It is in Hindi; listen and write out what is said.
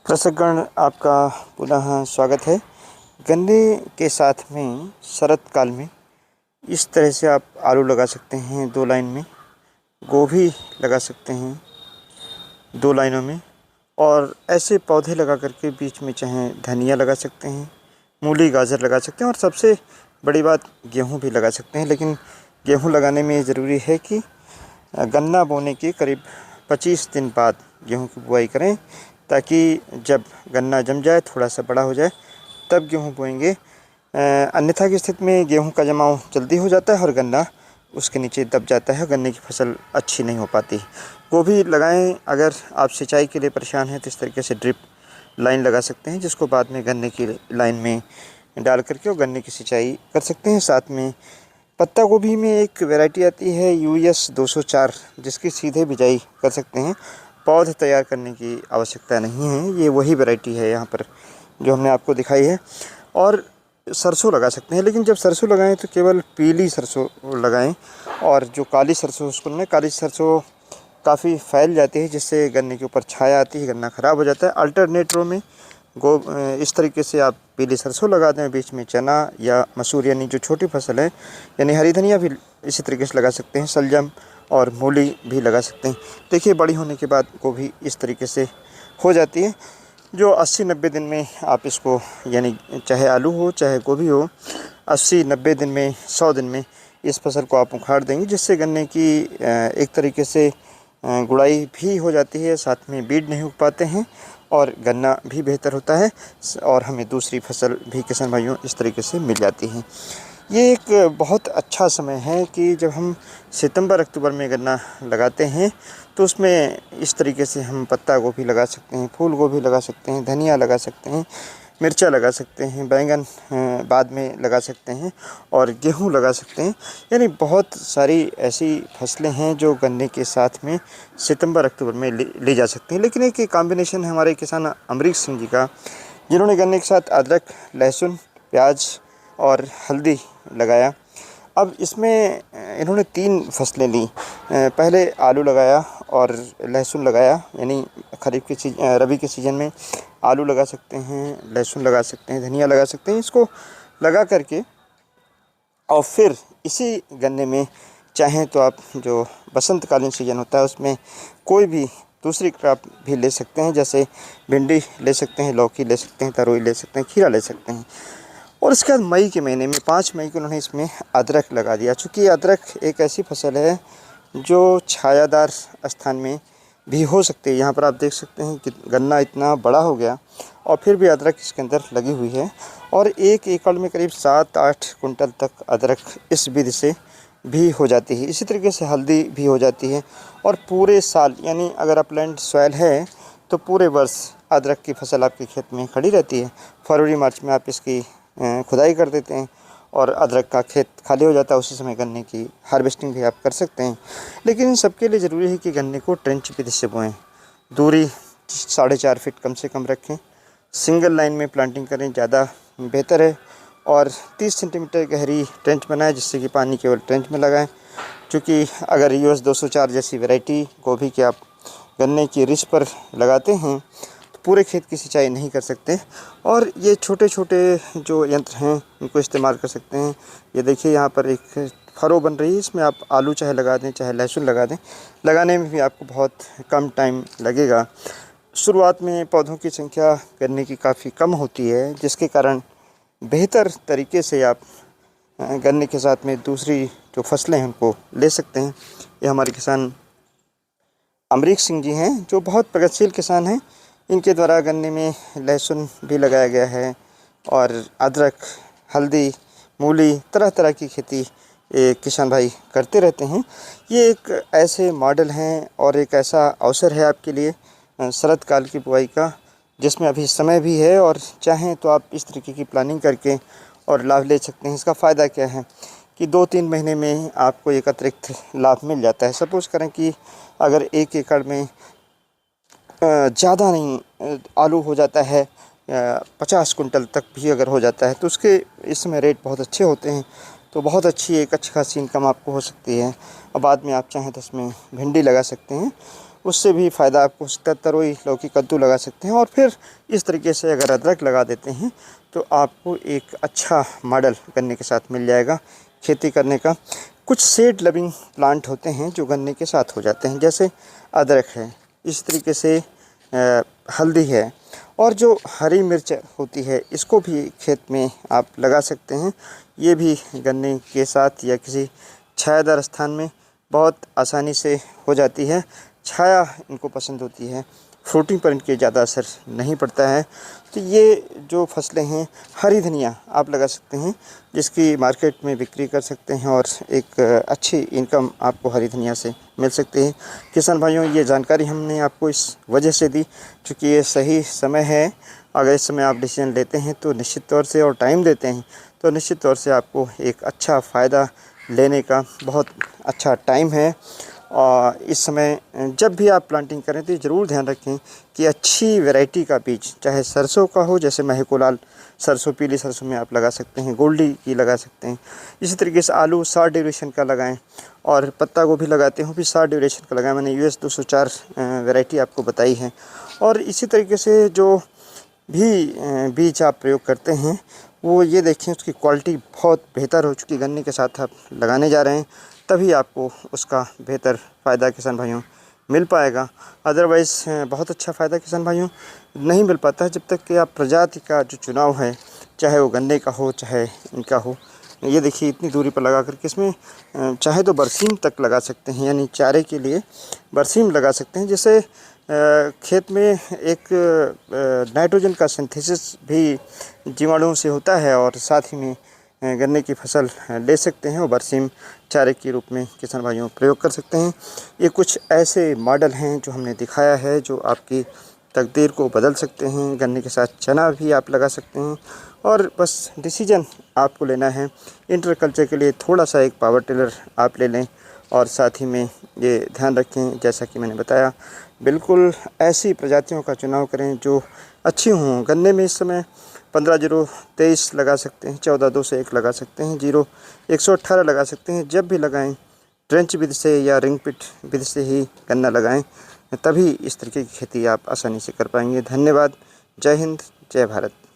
दर्शकगण, आपका पुनः स्वागत है। गन्ने के साथ में शरद काल में इस तरह से आप आलू लगा सकते हैं 2 लाइन में, गोभी लगा सकते हैं 2 लाइनों में, और ऐसे पौधे लगा करके बीच में चाहे धनिया लगा सकते हैं, मूली गाजर लगा सकते हैं, और सबसे बड़ी बात गेहूँ भी लगा सकते हैं। लेकिन गेहूँ लगाने में ज़रूरी है कि गन्ना बोने के करीब 25 दिन बाद गेहूँ की बुआई करें, ताकि जब गन्ना जम जाए, थोड़ा सा बड़ा हो जाए, तब गेहूँ बोएंगे। अन्यथा की स्थिति में गेहूँ का जमाव जल्दी हो जाता है और गन्ना उसके नीचे दब जाता है, गन्ने की फसल अच्छी नहीं हो पाती। गोभी लगाएं। अगर आप सिंचाई के लिए परेशान हैं तो इस तरीके से ड्रिप लाइन लगा सकते हैं, जिसको बाद में गन्ने की लाइन में डाल करके और गन्ने की सिंचाई कर सकते हैं। साथ में पत्ता गोभी में एक वैरायटी आती है US 204, जिसकी सीधे बिजाई कर सकते हैं, पौध तैयार करने की आवश्यकता नहीं है। ये वही वैरायटी है यहाँ पर जो हमने आपको दिखाई है। और सरसों लगा सकते हैं, लेकिन जब सरसों लगाएं तो केवल पीली सरसों लगाएं, और जो काली सरसों उसको नहीं। काली सरसों काफ़ी फैल जाती है, जिससे गन्ने के ऊपर छाया आती है, गन्ना ख़राब हो जाता है। अल्टरनेट रो में इस तरीके से आप पीली सरसों लगा दें, बीच में चना या मसूर यानी जो छोटी फसल है, यानी हरी धनिया भी इसी तरीके से लगा सकते हैं, शलजम और मूली भी लगा सकते हैं। देखिए, बड़ी होने के बाद गोभी इस तरीके से हो जाती है, जो 80-90 दिन में आप इसको, यानी चाहे आलू हो चाहे गोभी हो, 80-90 दिन में, 100 दिन में इस फसल को आप उखाड़ देंगे, जिससे गन्ने की एक तरीके से गुड़ाई भी हो जाती है, साथ में बीज नहीं उग पाते हैं और गन्ना भी बेहतर होता है, और हमें दूसरी फसल भी किसान भाइयों इस तरीके से मिल जाती है। ये एक बहुत अच्छा समय है कि जब हम सितंबर-अक्टूबर में गन्ना लगाते हैं, तो उसमें इस तरीके से हम पत्ता गोभी लगा सकते हैं, फूल गोभी लगा सकते हैं, धनिया लगा सकते हैं, मिर्चा लगा सकते हैं, बैंगन बाद में लगा सकते हैं, और गेहूँ लगा सकते हैं। यानी बहुत सारी ऐसी फसलें हैं जो गन्ने के साथ में सितंबर-अक्टूबर में ली जा सकती हैं। लेकिन एक कॉम्बिनेशन है हमारे किसान अमरीक सिंह जी का, जिन्होंने गन्ने के साथ अदरक, लहसुन, प्याज और हल्दी लगाया। अब इसमें इन्होंने 3 फसलें ली। पहले आलू लगाया और लहसुन लगाया, यानी रबी के सीज़न में आलू लगा सकते हैं, लहसुन लगा सकते हैं, धनिया लगा सकते हैं। इसको लगा करके और फिर इसी गन्ने में चाहें तो आप जो बसंतकालीन सीज़न होता है उसमें कोई भी दूसरी क्रॉप भी ले सकते हैं, जैसे भिंडी ले सकते हैं, लौकी ले सकते हैं, तरोई ले सकते हैं, खीरा ले सकते हैं। और इसके बाद मई के महीने में 5 मई को उन्होंने इसमें अदरक लगा दिया। चूँकि अदरक एक ऐसी फसल है जो छायादार स्थान में भी हो सकती है। यहाँ पर आप देख सकते हैं कि गन्ना इतना बड़ा हो गया और फिर भी अदरक इसके अंदर लगी हुई है, और 1 एकड़ में करीब 7-8 कुंटल तक अदरक इस विधि से भी हो जाती है। इसी तरीके से हल्दी भी हो जाती है, और पूरे साल, यानी अगर अपलैंड सॉइल है तो पूरे वर्ष अदरक की फसल आपके खेत में खड़ी रहती है। फरवरी-मार्च में आप इसकी खुदाई कर देते हैं और अदरक का खेत खाली हो जाता है। उसी समय गन्ने की हार्वेस्टिंग भी आप कर सकते हैं। लेकिन इन सबके लिए ज़रूरी है कि गन्ने को ट्रेंच विधि से बोएं, दूरी 4.5 फीट कम से कम रखें, सिंगल लाइन में प्लांटिंग करें, ज़्यादा बेहतर है, और 30 सेंटीमीटर गहरी ट्रेंच बनाएं, जिससे कि पानी केवल ट्रेंच में लगाएं। क्योंकि अगर US 204 जैसी वैरायटी गोभी के आप गन्ने की रिस पर लगाते हैं तो पूरे खेत की सिंचाई नहीं कर सकते। और ये छोटे छोटे जो यंत्र हैं उनको इस्तेमाल कर सकते हैं। ये देखिए, यहाँ पर एक फरो बन रही है, इसमें आप आलू चाहे लगा दें चाहे लहसुन लगा दें, लगाने में भी आपको बहुत कम टाइम लगेगा। शुरुआत में पौधों की संख्या गन्ने की काफ़ी कम होती है, जिसके कारण बेहतर तरीके से आप गन्ने के साथ में दूसरी जो फसलें हैं उनको ले सकते हैं। ये हमारे किसान अमरीक सिंह जी हैं, जो बहुत प्रगतिशील किसान हैं। इनके द्वारा गन्ने में लहसुन भी लगाया गया है, और अदरक, हल्दी, मूली, तरह तरह की खेती किसान भाई करते रहते हैं। ये एक ऐसे मॉडल हैं और एक ऐसा अवसर है आपके लिए शरद काल की बुआई का, जिसमें अभी समय भी है, और चाहें तो आप इस तरीके की प्लानिंग करके और लाभ ले सकते हैं। इसका फ़ायदा क्या है कि 2-3 महीने में आपको एक अतिरिक्त लाभ मिल जाता है। सपोज़ करें कि अगर 1 एकड़ में ज़्यादा नहीं आलू हो जाता है, 50 कुंटल तक भी अगर हो जाता है, तो उसके इस समय रेट बहुत अच्छे होते हैं, तो बहुत अच्छी खासी इनकम आपको हो सकती है। और बाद में आप चाहें तो इसमें भिंडी लगा सकते हैं। उससे भी फ़ायदा आपको हो सकता है। तरोई, लौकी, कद्दू लगा सकते हैं। और फिर इस तरीके से अगर अदरक लगा देते हैं तो आपको एक अच्छा मॉडल गन्ने के साथ मिल जाएगा खेती करने का। कुछ सीड लविंग प्लांट होते हैं जो गन्ने के साथ हो जाते हैं, जैसे अदरक है, इस तरीके से हल्दी है, और जो हरी मिर्च होती है इसको भी खेत में आप लगा सकते हैं। ये भी गन्ने के साथ या किसी छायादार स्थान में बहुत आसानी से हो जाती है। छाया इनको पसंद होती है, फ्रूटिंग पर इनके ज़्यादा असर नहीं पड़ता है। तो ये जो फसलें हैं, हरी धनिया आप लगा सकते हैं जिसकी मार्केट में बिक्री कर सकते हैं और एक अच्छी इनकम आपको हरी धनिया से मिल सकती है। किसान भाइयों, ये जानकारी हमने आपको इस वजह से दी क्योंकि ये सही समय है। अगर इस समय आप डिसीजन लेते हैं तो निश्चित तौर से, और टाइम देते हैं तो निश्चित तौर से आपको एक अच्छा फ़ायदा लेने का बहुत अच्छा टाइम है। और इस समय जब भी आप प्लांटिंग करें तो ज़रूर ध्यान रखें कि अच्छी वैरायटी का बीज, चाहे सरसों का हो, जैसे महको लाल सरसों, पीली सरसों में आप लगा सकते हैं, गोल्डी की लगा सकते हैं। इसी तरीके से आलू 60 ड्यूरेशन का लगाएं, और पत्ता गोभी लगाते हो भी 60 ड्यूरेशन का लगाएं। मैंने US 204 वैरायटी आपको बताई है। और इसी तरीके से जो भी बीज आप प्रयोग करते हैं वो ये देखें उसकी क्वालिटी बहुत बेहतर हो चुकी गन्ने के साथ आप लगाने जा रहे हैं, तभी आपको उसका बेहतर फ़ायदा किसान भाइयों मिल पाएगा। अदरवाइज़ बहुत अच्छा फ़ायदा किसान भाइयों नहीं मिल पाता है जब तक कि आप प्रजाति का जो चुनाव है, चाहे वो गन्ने का हो चाहे इनका हो। ये देखिए इतनी दूरी पर लगा करके इसमें चाहे तो बरसीम तक लगा सकते हैं, यानी चारे के लिए बरसीम लगा सकते हैं, जिससे खेत में एक नाइट्रोजन का सिंथेसिस भी जीवाणुओं से होता है और साथ ही में गन्ने की फसल ले सकते हैं और बरसीम चारे के रूप में किसान भाइयों प्रयोग कर सकते हैं। ये कुछ ऐसे मॉडल हैं जो हमने दिखाया है जो आपकी तकदीर को बदल सकते हैं। गन्ने के साथ चना भी आप लगा सकते हैं, और बस डिसीजन आपको लेना है। इंटर कल्चर के लिए थोड़ा सा एक पावर टिलर आप ले लें, और साथ ही में ये ध्यान रखें जैसा कि मैंने बताया, बिल्कुल ऐसी प्रजातियों का चुनाव करें जो अच्छी हों। गन्ने में इस समय 15-0-23 लगा सकते हैं, 14-2-1 लगा सकते हैं, 0-118 लगा सकते हैं। जब भी लगाएं ट्रेंच विधि से या रिंग पिट विधि से ही गन्ना लगाएं, तभी इस तरीके की खेती आप आसानी से कर पाएंगे। धन्यवाद। जय हिंद, जय भारत।